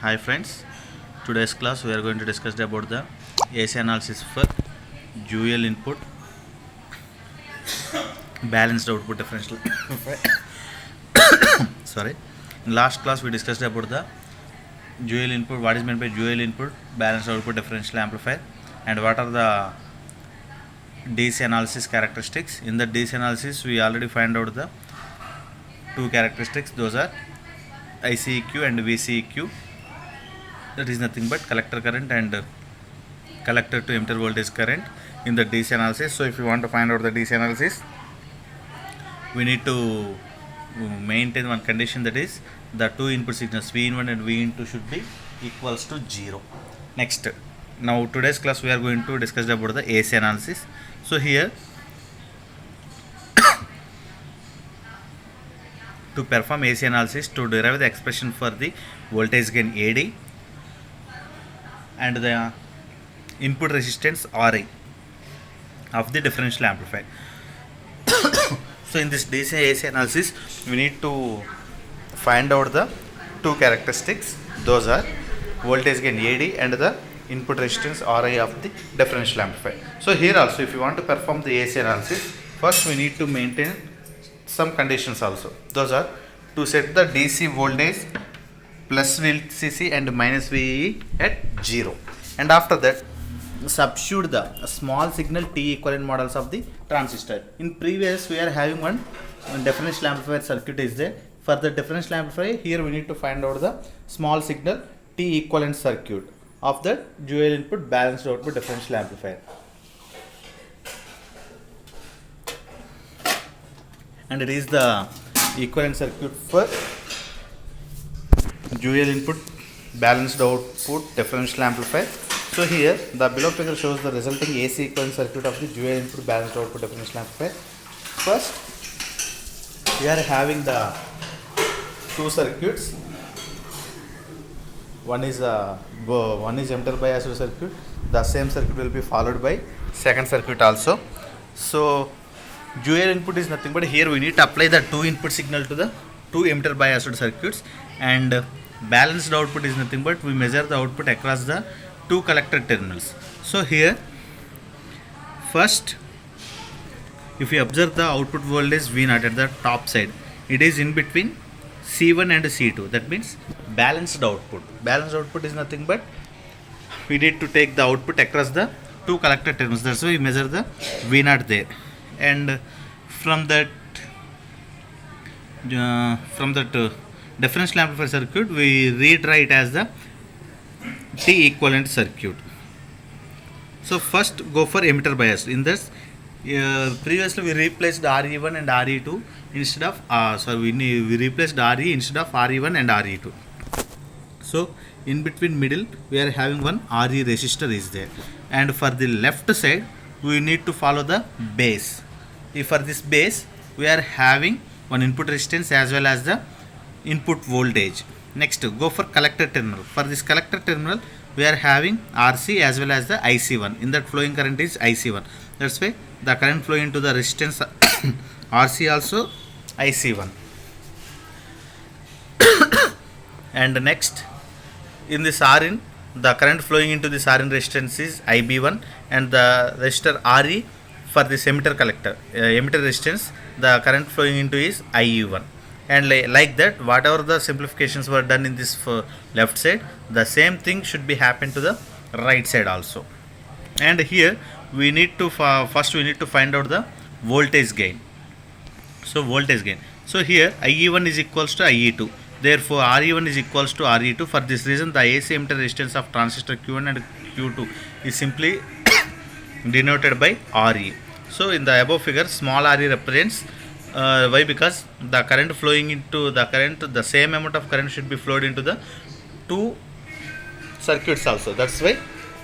Hi friends, today's class we are going to discuss about the AC analysis for dual input balanced output differential. Sorry, in last class we discussed about the dual input, what is meant by dual input balanced output differential amplifier, and what are the DC analysis characteristics. In the DC analysis we already find out the two characteristics, those are ICEQ and VCEQ. That is nothing but collector current and collector to emitter voltage current in the DC analysis. So if you want to find out the DC analysis, we need to maintain one condition, that is the two input signals V1 and V2 should be equals to 0. Next, now today's class we are going to discuss about the AC analysis. So here to perform AC analysis, to derive the expression for the voltage gain AD and the input resistance Ri of the differential amplifier. So in this DC AC analysis, we need to find out the two characteristics, those are voltage gain AD and the input resistance Ri of the differential amplifier. So here also, if you want to perform the AC analysis, first we need to maintain some conditions also. Those are to set the DC voltage plus VCC and minus VE at 0, and after that substitute the small signal T equivalent models of the transistor. In previous we are having one differential amplifier circuit is there. For the differential amplifier, here we need to find out the small signal T equivalent circuit of the dual input balanced output differential amplifier. And it is the equivalent circuit for dual input balanced output differential amplifier. So here the below figure shows the resulting AC equivalent circuit of the dual input balanced output differential amplifier. First we are having the two circuits. One is emitter biased circuit. The same circuit will be followed by second circuit also. So dual input is nothing but here we need to apply the two input signal to the two emitter biased circuits, and balanced output is nothing but we measure the output across the two collector terminals. So here first, if you observe the output voltage V0 at the top side, it is in between C1 and C2. That means balanced output. Balanced output is nothing but we need to take the output across the two collector terminals. That's why we measure the V0 there, and from that differential amplifier circuit we rewrite as the T equivalent circuit. So first go for emitter bias. In this previously we replaced RE1 and RE2 instead of we replaced RE instead of RE1 and RE2. So in between middle we are having one RE resistor is there, and for the left side we need to follow the base. If for this base we are having one input resistance as well as the input voltage. Next, go for collector terminal. For this collector terminal we are having RC as well as the IC1. In that flowing current is IC1. That's why the current flowing into the resistance RC also IC1. And next, in this Rin, the current flowing into this Rin resistance is IB1, and the resistor RE for this emitter collector emitter resistance, the current flowing into is IE1. And like that, whatever the simplifications were done in this left side, the same thing should be happen to the right side also. And here we need to first we need to find out the voltage gain. So voltage gain. So here IE1 is equals to IE2. Therefore RE1 is equals to RE2. For this reason, the AC emitter resistance of transistor Q1 and Q2 is simply denoted by RE. So in the above figure, small RE represents why? Because the current flowing into the same amount of current should be flowed into the two circuits also. That's why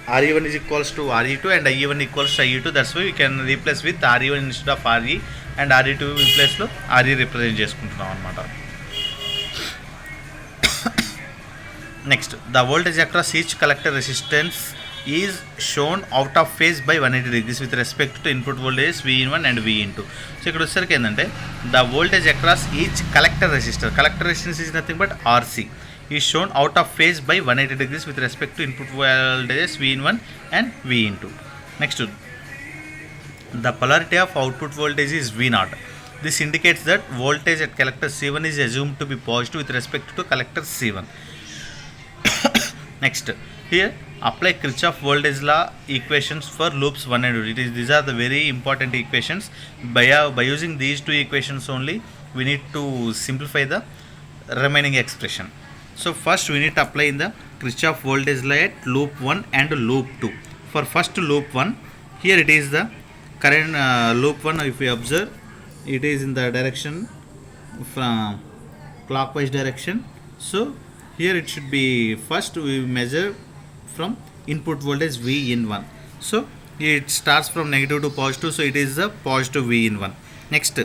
RE1 is equals to RE2 and IE1 equals to IE2. That's why we can replace with RE1 instead of RE, and RE2 replace లో RE represent చేసుకుంటున్నాం అన్నమాట. Next, the voltage across each collector resistance is shown out of phase by 180 degrees with respect to input voltage V1 and V2. So ఇక్కడ వచ్చేసరికి ఏంటంటే the voltage across each collector resistor is nothing but RC. is shown out of phase by 180 degrees with respect to input voltages V in 1 and V in 2. Next, the polarity of output voltage is V naught. This indicates that voltage at collector C1 is assumed to be positive with respect to collector C1. Next, here apply Kirchhoff voltage law equations for loops 1 and 2. These are the very important equations. By using these two equations only, we need to simplify the remaining expression. So first we need to apply in the Kirchhoff voltage law at loop 1 and loop 2. For first loop 1, here it is the current loop 1. If we observe, it is in the direction from clockwise direction. So here it should be, first we measure from input voltage V in 1. So it starts from negative to positive, so it is the positive V in 1. Next,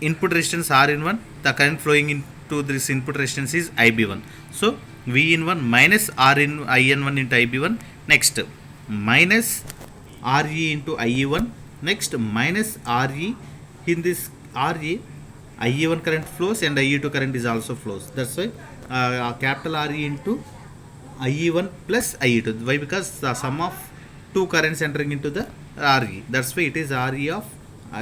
input resistance R in 1, the current flowing into this input resistance is IB1. So V in 1 minus R in I in 1 into IB1. Next, minus RE into IE1. Next, minus RE. In this RE, IE1 current flows and IE2 current is also flows. That's why capital RE into IE1 plus IE2. Why? Because the sum of two currents entering into the RE. That's why it is RE of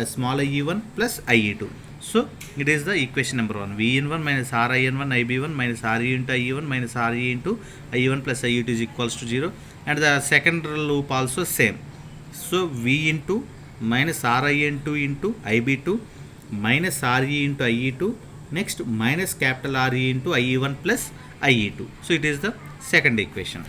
small IE1 plus IE2. So it is the equation number 1. V in 1 minus R I in 1 IB1 minus RE into IE1 minus RE into IE1 plus IE2 is equals to 0. And the second loop also same. So V into minus RI into IB2 minus RE into IE2. Next, minus capital RE into IE1 plus IE2. So it is the second equation.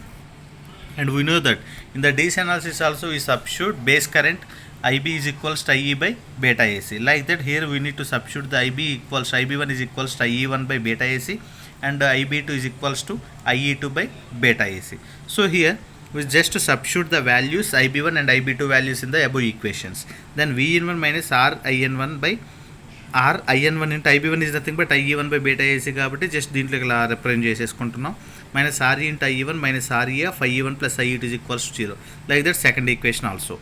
And we know that in the DC analysis also we substitute base current IB is equals to IE by beta AC. Like that, here we need to substitute the IB1 is equals to IE1 by beta AC, and IB2 is equals to IE2 by beta AC. So here we just to substitute the values IB1 and IB2 values in the above equations. Then V in 1 minus R IN1 by R IN1 into IB1 is nothing but IE1 by beta AC కాబట్టి just దీంట్లో ఇలా represent చేసేసుకుంటున్నాం. Minus RE into IE1 minus RE of IE1 plus IE2 is equals to 0. Like that, second equation also.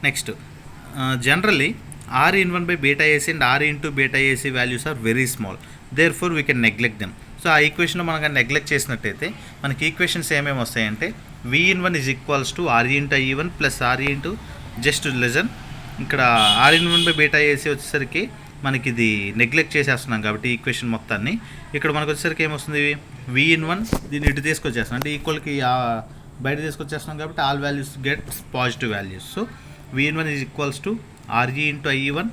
Next, generally R in 1 by beta AC and R into beta AC values are very small. Therefore we can neglect them. So ఆ ఈక్వేషన్లో మనకు neglect చేసినట్టయితే మనకి equations ఏమేమి వస్తాయంటే V in 1 is equals to RE into IE1 plus RE into just legion ఇక్కడ R in 1 by beta AC వచ్చేసరికి మనకి ఇది నెగ్లెక్ట్ చేసేస్తున్నాం కాబట్టి ఈక్వేషన్ మొత్తాన్ని ఇక్కడ మనకు వచ్చేసరికి ఏమొస్తుంది V in 1 దీన్ని ఇటు తీసుకొచ్చేస్తున్నాం అంటే ఈక్వల్కి బయట తీసుకొచ్చేస్తున్నాం కాబట్టి all values get positive values. So V in 1 is equals to RE into IE1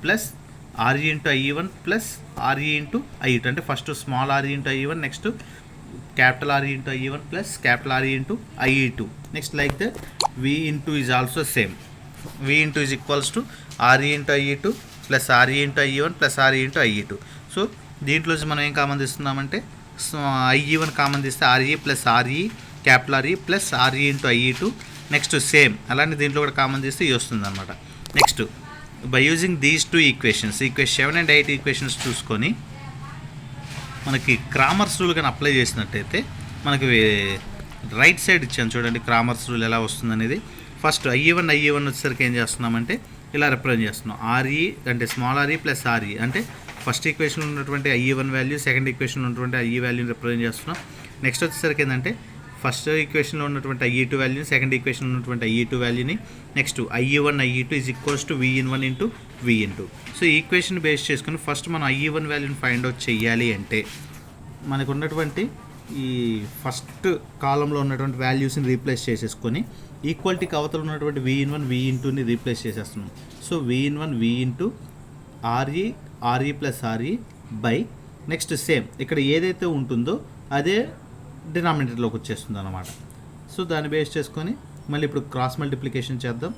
plus RE into IE1 plus RE into IE2 అంటే first small RE into IE1, next capital RE into IE1 plus capital RE into IE2. Next, like that, V into is also same. V into is equals to RE into IE2 plus RE into IE1 plus RE into IE2. So దీంట్లో మనం ఏం common తీస్తున్నామంటే IE1 common తీస్తే RE plus RE capital RE plus RE into IE2. Next same అలానే దీంట్లో కూడా common తీస్తే ఇది వస్తుంది అనమాట. Next, by using these two equations, equation 7 and 8 equations చూసుకొని మనకి క్రామర్స్ రూల్ కానీ అప్లై చేసినట్టయితే మనకి రైట్ సైడ్ ఇచ్చాను చూడండి క్రామర్స్ రూల్ ఎలా వస్తుందనేది. ఫస్ట్ IE1 వచ్చేసరికి ఏం చేస్తున్నామంటే ఇలా రిప్రజెంట్ చేస్తున్నాం. RE అంటే స్మాల్ RE ప్లస్ RE అంటే ఫస్ట్ ఈక్వేషన్లో ఉన్నటువంటి IE1 వాల్యూ, సెకండ్ ఈక్వేషన్లో ఉన్నటువంటి IE వాల్యూని రిప్రజెంట్ చేస్తున్నాం. నెక్స్ట్ వచ్చేసరికి ఏంటంటే ఫస్ట్ ఈక్వేషన్లో ఉన్నటువంటి IE2 వాల్యూని, సెకండ్ ఈక్వేషన్లో ఉన్నటువంటి IE2 వాల్యూని, next IE1 IE2 is equals to V in 1 into V in 2. So equation base చేసుకుని ఫస్ట్ మనం IE1 వాల్యూని ఫైండ్ అవుట్ చేయాలి అంటే మనకు ఉన్నటువంటి ఈ ఫస్ట్ కాలంలో ఉన్నటువంటి వాల్యూస్ని రీప్లేస్ చేసేసుకొని ఈక్వాలిటీకి అవతల ఉన్నటువంటి V in 1 V in 2ని రీప్లేస్ చేసేస్తున్నాం. So V in 1 V into RE plus RE by next same ఇక్కడ ఏదైతే ఉంటుందో అదే డినామినేటర్లోకి వచ్చేస్తుంది అనమాట. సో దాన్ని బేస్ చేసుకొని మళ్ళీ ఇప్పుడు క్రాస్ మల్టిప్లికేషన్ చేద్దాం.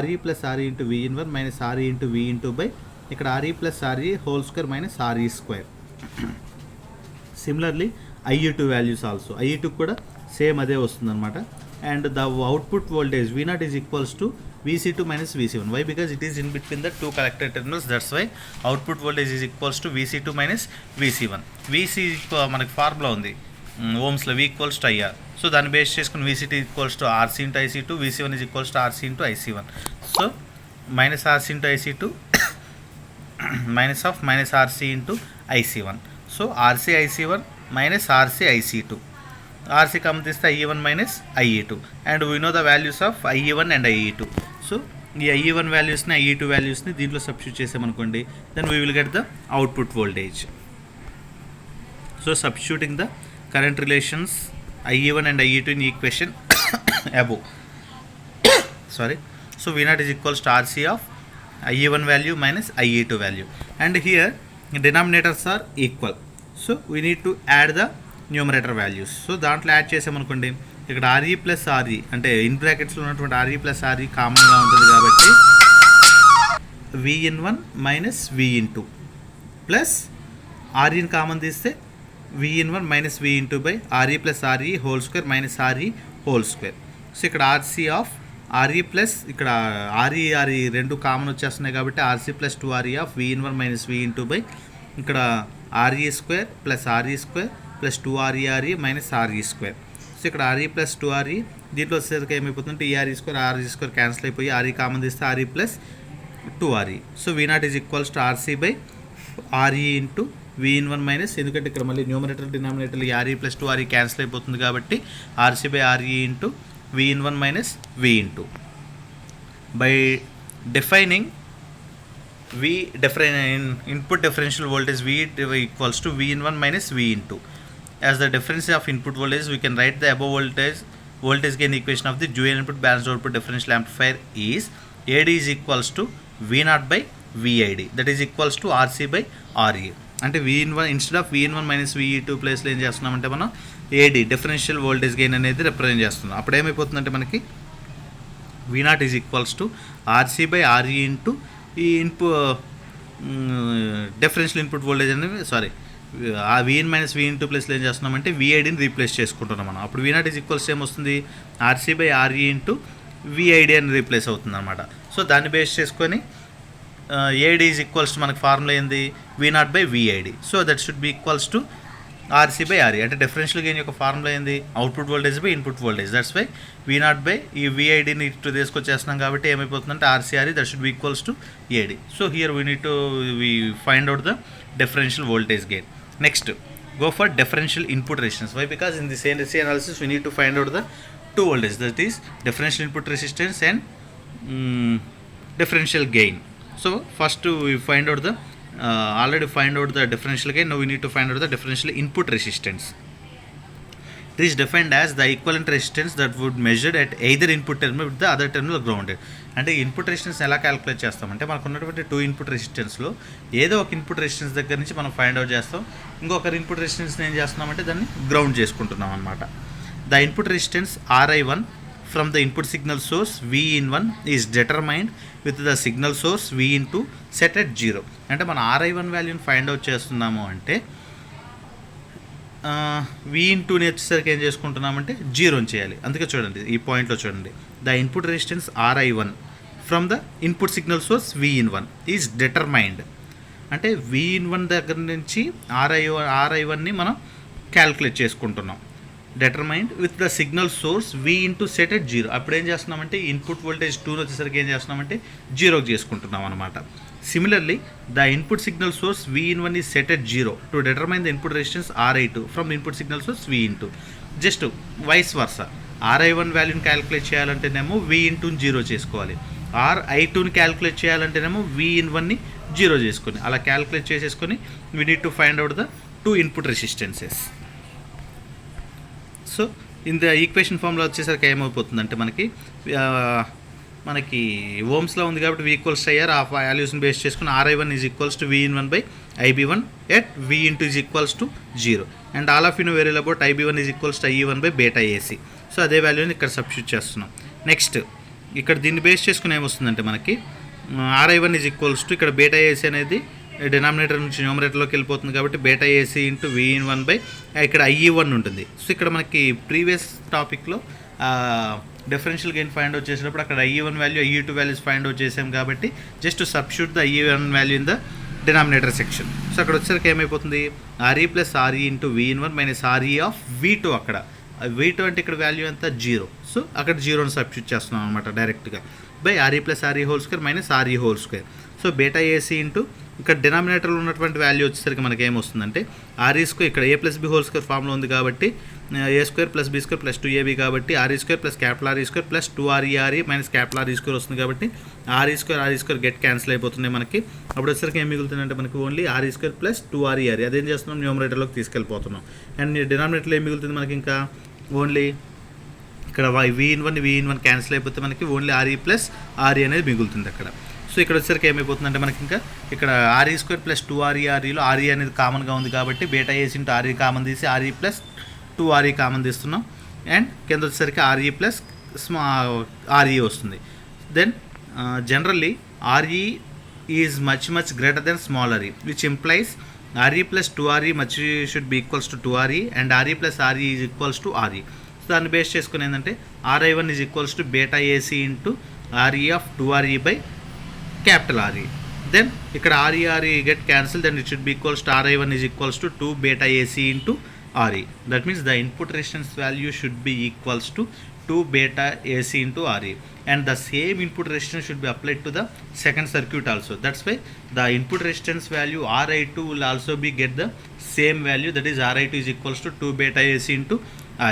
RE plus RE into V in 1 minus RE into V in 2 by ఇక్కడ RE plus RE whole square minus RE square. Similarly IE2 values also, IE2 కూడా సేమ్ అదే వస్తుంది అనమాట. And the output voltage V0 is equals to VC2 minus VC1. Why? Because it is in between the two collector terminals. That's why output voltage is equals to VC2 minus VC1. VC మనకి formula ఉంది ఓమ్స్లో, V equals to IR. So దాన్ని base చేసుకుని VC2 equals to RC into IC2, VC1 is equals to RC into IC1. So minus RC into IC2 minus of minus RC into IC1. So RC IC1 minus RC IC2. RC comes this the IE1 minus IE2, and we know the values of IE1 and IE2. So ఈ IE1 వాల్యూస్ని IE2 వాల్యూస్ని దీంట్లో substitute చేసామనుకోండి, then we will get the output voltage. So substituting the current relations IE1 and IE2 in equation above. Sorry. So V0 is equals to RC of IE1 value minus IE2 value, and here denominators are equal, so we need to add the numerator values. So దాంట్లో add చేసామనుకోండి, ఇక్కడ RE plus RE అంటే in బ్రాకెట్స్లో ఉన్నటువంటి RE plus RE కామన్గా ఉంటుంది కాబట్టి V1 minus V2 plus REని common తీస్తే V1 minus V2 by RE plus RE whole square minus RE whole square. So ఇక్కడ RC ఆఫ్ RE ప్లస్ ఇక్కడ RE రెండు common వచ్చేస్తున్నాయి కాబట్టి RC plus 2RE of V1 minus V2 by ఇక్కడ RE square plus RE square plus 2RE minus RE square. So ఇక్కడ RE plus 2RE దీంట్లో వచ్చేసరికి ఏమైపోతుందంటే RE స్క్వేర్ క్యాన్సిల్ అయిపోయి RE కామన్ తీస్తే RE plus 2RE. So V0 is equals to RC by RE into V1 minus, ఎందుకంటే ఇక్కడ మళ్ళీ numerator denominator RE plus 2RE cancel అయిపోతుంది కాబట్టి RC by RE into V1 minus V2. By defining input differential voltage V equals to V1 minus V2. As the difference of input voltage, we can write the above voltage gain equation of the dual input balanced output differential amplifier is AD is equals to V0 by VID, that is equals to RC by RE. అంటే V1 instead of V1 minus V2 ప్లేస్లో ఏం చేస్తున్నామంటే మనం AD differential voltage gain అనేది represent చేస్తున్నాం. అప్పుడు ఏమైపోతుందంటే మనకి V0 is equals to RC by RE into ఈ డిఫరెన్షియల్ ఇన్పుట్ వోల్టేజ్ అనేది ఆ V1 మైనస్ V2 ప్లేస్లో ఏం చేస్తున్నామంటే VIDని రీప్లేస్ చేసుకుంటున్నాం మనం. అప్పుడు V0 ఈజ్ ఈక్వల్స్ ఏమొస్తుంది RC by RE into VID అని రీప్లేస్ అవుతుంది అనమాట. సో దాన్ని బేస్ చేసుకొని AD ఈజ్ ఈక్వల్స్ టు మనకి ఫార్ములా ఏంది V0 by VID. So that should be equals to RC by RE, అంటే డిఫరెన్షియల్ గెయిన్ యొక్క ఫార్ములా ఏంది output voltage by input voltage. That's why V0 by ఈ VIDని ఇటు తీసుకొచ్చేస్తున్నాం కాబట్టి ఏమైపోతుందంటే RC RE that should be equals to AD. So here we need to find out the differential voltage gain. Next go for differential input resistance. Why? Because in this AC analysis we need to find out the two voltages, that is differential input resistance and differential gain. So first we find out the already find out the differential gain. Now we need to find out the differential input resistance. This is defined as the equivalent resistance that would measured at either input terminal with the other terminal grounded. అంటే input resistance ఎలా calculate చేస్తామంటే మనకు ఉన్నటువంటి 2 input రెసిస్టెన్స్లో ఏదో ఒక input resistance దగ్గర నుంచి మనం ఫైండ్ అవుట్ చేస్తాం, ఇంకొకరి ఇన్పుట్ రెసిస్టెన్స్ని ఏం చేస్తున్నామంటే దాన్ని గ్రౌండ్ చేసుకుంటున్నాం అనమాట. The input resistance RI1 from the input signal source V1 is determined with the signal source V2 set at 0. అంటే మనం RI1 వాల్యూని ఫైండ్ అవుట్ చేస్తున్నాము అంటే V2ని వచ్చేసరికి ఏం చేసుకుంటున్నామంటే 0 చేయాలి. అందుకే చూడండి ఈ పాయింట్లో చూడండి, the input resistance RI1 from the input signal source V1 is determined. అంటే V1 దగ్గర నుంచి RI1ని మనం క్యాల్కులేట్ చేసుకుంటున్నాం. determined with the signal source V into set at 0. అప్పుడు ఏం చేస్తున్నామంటే ఇన్పుట్ వోల్టేజ్ 2 వచ్చేసరికి ఏం చేస్తున్నామంటే 0 చేసుకుంటున్నాం అనమాట. Similarly, the input signal source V1 is set at 0 to determine the input resistance RI2 from the input signal source V2. Just vice versa, RI1 వాల్యూని calculate చేయాలంటేనేమో V2ని 0 చేసుకోవాలి, RI2ని క్యాలిక్యులేట్ చేయాలంటేనేమో V1ని 0 చేసుకొని అలా క్యాలిక్యులేట్ చేసేసుకొని we need to find out the two input resistances. So in the equation ఫామ్లో వచ్చేసరికి ఏమైపోతుందంటే మనకి ఓమ్స్లో ఉంది కాబట్టి V ఈక్వల్స్ IR ఆ వాల్యూస్ని బేస్ చేసుకుని RI1 is equals to V1 by IB1 at V2 is equals to 0 and all of you very about IB1 is equals to IE1 by beta AC. So అదే వాల్యూని ఇక్కడ substitute చేస్తున్నాం. Next ఇక్కడ దీన్ని base చేసుకుని ఏమొస్తుందంటే మనకి RI1 ఈజ్ ఈక్వల్స్ టు ఇక్కడ బేటా AC అనేది డినామినేటర్ నుంచి న్యూమరేటర్లోకి వెళ్ళిపోతుంది కాబట్టి బేటా AC ఇంటూ V1 బై ఇక్కడ IE1 ఉంటుంది. సో ఇక్కడ మనకి ప్రీవియస్ టాపిక్లో డిఫరెన్షియల్ గెయిన్ ఫైండ్ అవుట్ చేసేటప్పుడు అక్కడ IE1 value IE2 values find out చేసాం కాబట్టి just substitute the IE1 value in the denominator section. So అక్కడ వచ్చేసరికి ఏమైపోతుంది RE plus RE into V1 minus RE of V2. అక్కడ V2 అంటే ఇక్కడ వాల్యూ అంతా 0, సో అక్కడ 0ని సబ్స్టిట్యూట్ చేస్తున్నాం అనమాట డైరెక్ట్గా. By RE plus RE whole square minus RE whole square. So beta AC into ఇక్కడ డినామినేటర్లో ఉన్నటువంటి వాల్యూ వచ్చేసరికి మనకి ఏమొస్తుందంటే ఆర్ఈ స్క్వేర్, ఇక్కడ A plus B whole square ఫామ్లో ఉంది కాబట్టి A square plus B square plus 2ab కాబట్టి R E square plus capital R E square plus 2RE minus capital R E square వస్తుంది కాబట్టి ఆర్ఈ స్క్వేర్ గెట్ క్యాన్సిల్ అయిపోతుంది మనకి. అప్పుడు వచ్చేసరికి ఏం మిగులుతుందంటే మనకి only RE square plus 2RE. అదేం చేస్తున్నాం, న్యూమరేటర్లోకి తీసుకెళ్ళిపోతున్నాం. అండ్ డినామినేటర్లో ఏం మిగులుతుంది మనకి ఇంకా ఓన్లీ ఇక్కడ v1 క్యాన్సిల్ అయిపోతే మనకి ఓన్లీ ఆర్ఈ ప్లస్ ఆర్ఈ అనేది మిగులుతుంది అక్కడ. సో ఇక్కడ వచ్చేసరికి ఏమైపోతుందంటే మనకి ఇంకా ఇక్కడ ఆర్ఈ స్క్వేర్ ప్లస్ 2REలో ఆర్ఈ అనేది కామన్గా ఉంది కాబట్టి beta AC into RE common తీసి ఆర్ఈ ప్లస్ 2RE కామన్ తీస్తున్నాం. అండ్ కింద వచ్చేసరికి ఆర్ఈ ప్లస్ ఆర్ఈ వస్తుంది. Then generally RE is much greater than small RE which implies RE plus 2RE much should be equals to 2RE and RE plus RE is equals to RE. So దాన్ని base చేసుకుని ఏంటంటే RI1 is equals to beta AC into RE of 2RE by capital RE. Then ఇక్కడ RE get cancelled, then it should be equals to RI1 is equals to 2 beta AC into RE. That means the input resistance value should be equals to 2 beta AC into RE, and the same input resistance should be applied to the second circuit also. That's why the input resistance value RI2 will also be get the same value, that is RI2 is equals to 2 beta AC into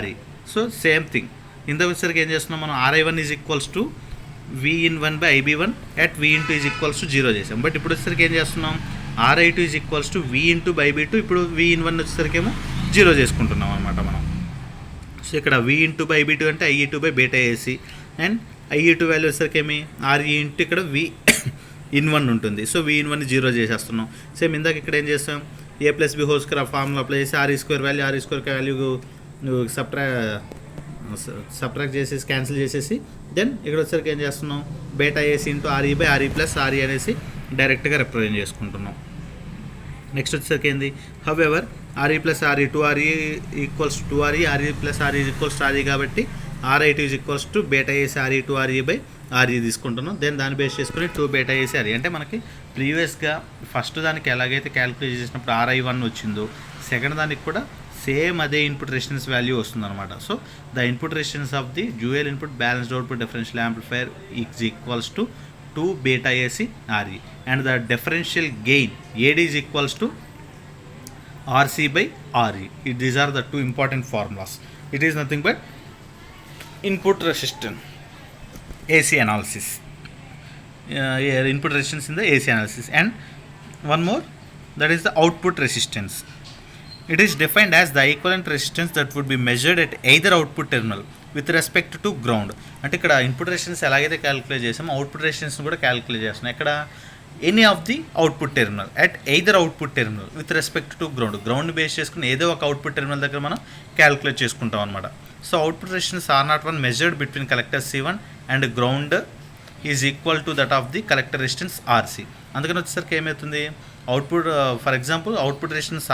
RE. So same thing. In the వచ్చరికి ఏం చేస్తున్నాం మనం, RI1 is equals to V1 by IB1 at V into is equals to 0 చేసాం. But ఇప్పుడు వచ్చేసరికి ఏం చేస్తున్నాం, RI2 is equals to V into by IB2, ఇప్పుడు V1 వచ్చేసరికి ఏమో 0 చేసుకుంటున్నాం అనమాట మనం. సో ఇక్కడ V into by IB2 అంటే IE2 by beta AC, and IE2 value వచ్చేసరికి ఏమి RE ఇంటూ ఇక్కడ V1 ఉంటుంది. సో V1 0 చేసేస్తున్నాం. సేమ్ ఇందాక ఇక్కడ ఏం చేస్తాం, A plus B whole square formula apply చేసి ఆర్ఈ స్క్వేర్ వాల్యూ సబ్ట్రాక్ట్ చేసేసి క్యాన్సిల్ చేసేసి దెన్ ఇక్కడ వచ్చేసరికి ఏం చేస్తున్నాం, beta AC into R E by RE plus R E అనేసి డైరెక్ట్గా రిప్రజెంట్ చేసుకుంటున్నాం. నెక్స్ట్ వచ్చేసరికి ఏంది, however R E plus R E 2RE equals to 2RE, R E plus R E equals to R E కాబట్టి RI2 is equals to beta AC R E 2RE by R E తీసుకుంటున్నాం. Then దాన్ని base చేసుకుని 2 beta AC RE అంటే మనకి ప్రీవియస్గా ఫస్ట్ దానికి ఎలాగైతే క్యాలిక్యులేట్ చేసినప్పుడు RI1 వచ్చిందో సెకండ్ దానికి కూడా సేమ్ అదే ఇన్పుట్ రెసిస్టెన్స్ వాల్యూ వస్తుంది అనమాట. So the input resistance of the dual input balanced output differential amplifier is equals to 2 beta AC RE, and the differential gain AD is equals to RC by RE. These are the two important formulas. It is nothing but input resistance AC analysis, input resistance in the AC analysis, and one more, that is the output resistance. It is defined as the equivalent resistance that would be measured at either output terminal with respect to ground. అంటే ఇక్కడ input resistance ఎలాగైతే calculate చేసామో output రెసిస్టెన్స్ని కూడా calculate చేస్తున్నాం. ఇక్కడ any of the output terminal at either output terminal with respect to ground base చేసుకుని ఏదో ఒక అవుట్పుట్ టెర్మినల్ దగ్గర మనం క్యాలిక్యులేట్ చేసుకుంటాం అనమాట. So output resistance R01 measured between collector C1 and ground is equal to that of the collector resistance RC. అందుకని వచ్చేసరికి ఏమవుతుంది, output for example output resistance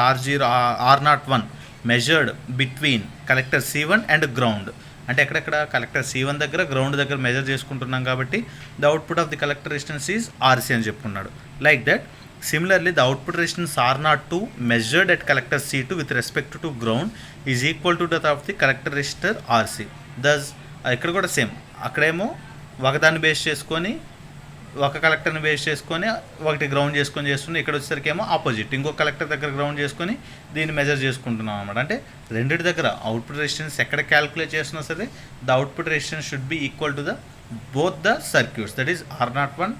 R01 measured between collector C1 and ground, అంటే ఎక్కడెక్కడ collector C1 దగ్గర ground దగ్గర measure చేసుకుంటున్నాం కాబట్టి the output of the collector resistance is RC అని చెప్పుకున్నాడు. Like that similarly the output resistance R02 measured at collector C2 with respect to ground is equal to that of the collector resistor RC. దస్ ఇక్కడ కూడా same, అక్కడేమో ఒకదాన్ని base చేసుకొని ఒక కలెక్టర్ని base చేసుకొని ఒకటి గ్రౌండ్ చేసుకొని చేస్తున్నాం. ఇక్కడ వచ్చేసరికి ఏమో ఆపోజిట్, ఇంకో కలెక్టర్ దగ్గర గ్రౌండ్ చేసుకొని దీన్ని మెజర్ చేసుకుంటున్నాం అనమాట. అంటే రెండింటి దగ్గర అవుట్పుట్ రెసిస్టెన్స్ ఎక్కడ క్యాలిక్యులేట్ చేసినా సరే the output resistance should be equal to the both the circuits, that is R01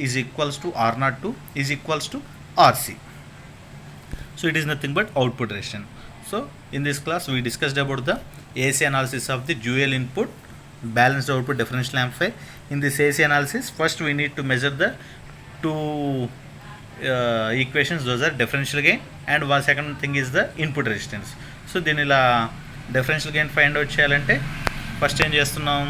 is equals to R02 is equals to RC. So it is nothing but output resistance. So in this class we discussed about the AC analysis of the dual input balanced output differential amplifier. In this AC analysis, first we need to measure the two equations, those are differential gain and one second thing is the input resistance. So దీని ఇలా differential gain find out చేయాలంటే first ఏం చేస్తున్నాం,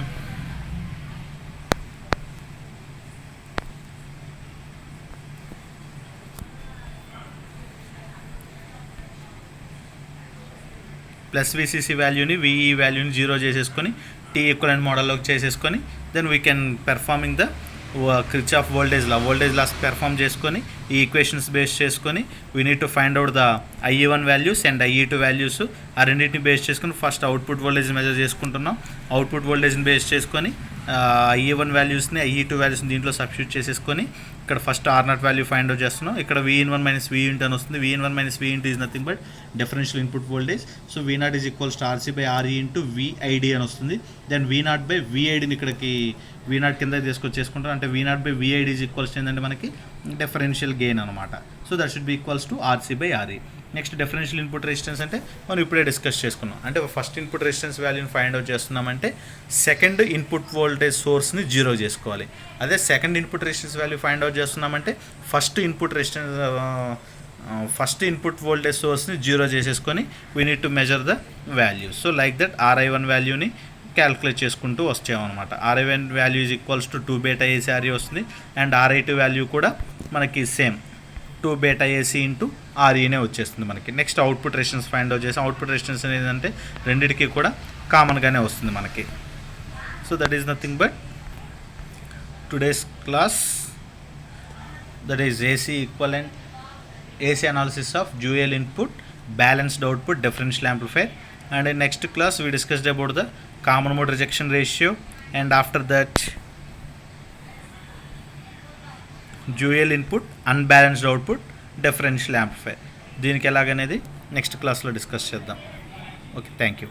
plus VCC వాల్యూని VE వాల్యూని 0 చేసేసుకొని T equivalent మోడల్లోకి చేసేసుకొని then we can performing the Kirchhoff voltage laws perform చేసుకొని ఈ ఈక్వేషన్స్ బేస్ చేసుకొని we need to find out the IE1 values and IE2 values. ఆ రెండింటిని బేస్ చేసుకొని ఫస్ట్ అవుట్పుట్ వోల్టేజ్ మెజర్ చేసుకుంటున్నాం. అవుట్పుట్ వోల్టేజ్ని బేస్ చేసుకొని IE1 వాల్యూస్ని IE2 వాల్యూస్ని దీంట్లో సబ్స్టిట్యూట్ చేసేసుకొని ఇక్కడ first R0 value find out చేస్తున్నాం. ఇక్కడ V1 మైనస్ V ఇంటూ అని వస్తుంది. V1 minus V into is nothing but differential input voltage. So V0 is equals to RC by RE into VID అని వస్తుంది. దెన్ V0 బై VIDని ఇక్కడికి V0 కింద తీసుకొచ్చేసుకుంటాం. అంటే V0 by VID is equals ఏంటంటే మనకి differential gain అనమాట. So that should be equals to RC by RE. Next differential input resistance అంటే మనం ఇప్పుడే డిస్కస్ చేసుకున్నాం. అంటే ఫస్ట్ ఇన్పుట్ రెసిస్టెన్స్ వాల్యూని ఫైండ్ అవుట్ చేస్తున్నామంటే సెకండ్ ఇన్పుట్ వోల్టేజ్ సోర్స్ని జీరో చేసుకోవాలి. అదే second input resistance value find out చేస్తున్నామంటే ఫస్ట్ ఇన్పుట్ వోల్టేజ్ సోర్స్ని జీరో చేసేసుకొని we need to measure the value. So like that RI1 వాల్యూని క్యాల్కులేట్ చేసుకుంటూ వచ్చామన్నమాట. RI1 value is equals to 2 beta AC RE వస్తుంది. And RI2 value కూడా మనకి same 2 బేటా AC into REనే వచ్చేస్తుంది మనకి. Next output resistance find out చేసాం. అవుట్పుట్ రెసిస్టెన్స్ ఏంటంటే రెండింటికి కూడా కామన్గానే వస్తుంది మనకి. So that is nothing but today's class, that is AC analysis of dual input balanced output differential amplifier. And in next class we discussed about the common mode rejection ratio, and after that dual input unbalanced output differential amplifier. దీనికి ఎలాగనేది next క్లాస్లో discuss చేద్దాం. Okay, thank you.